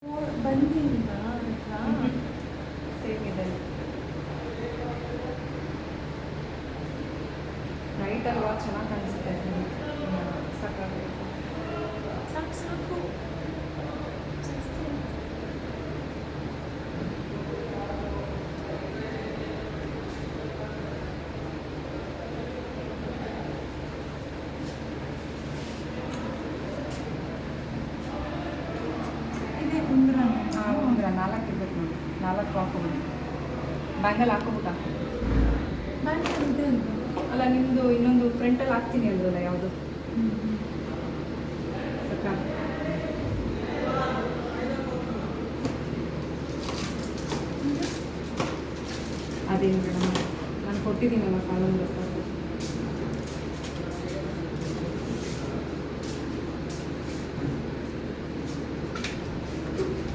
ಬಂದಿಲ್ಲ ಸೇಮ್ ಇದೆ. ನೈಟ್ ಅಲ್ವಾ ಚೆನ್ನಾಗಿ ಕಾಣಿಸುತ್ತೆ. ಸಾಕಾಗುತ್ತೆ. ಸಾಕು ಸಾಕು ಜಾಸ್ತಿ ಇದೆ ಉಂಗುರ. ಉಂಗುರ 4 ಇರ್ಬೇಕು ನೋಡಿ. 4 ಹಾಕೋಬಿಡಿ. ಬ್ಯಾಂಗಲ್ ಹಾಕೋಬಿಟ್ಟು ಹಾಕಿ. ಬ್ಯಾಂಕ್ ಇದೆ ಅಲ್ವಾ? ಅಲ್ಲ ನಿಮ್ಮದು ಇನ್ನೊಂದು ಫ್ರಂಟಲ್ಲಿ ಹಾಕ್ತೀನಿ ಅಲ್ವಲ್ಲ ಯಾವುದು ಸಾಕಾ? ಅದೇನು ಮೇಡಮ್ ನಾನು ಕೊಟ್ಟಿದ್ದೀನಲ್ಲ ಕಾಲಮ್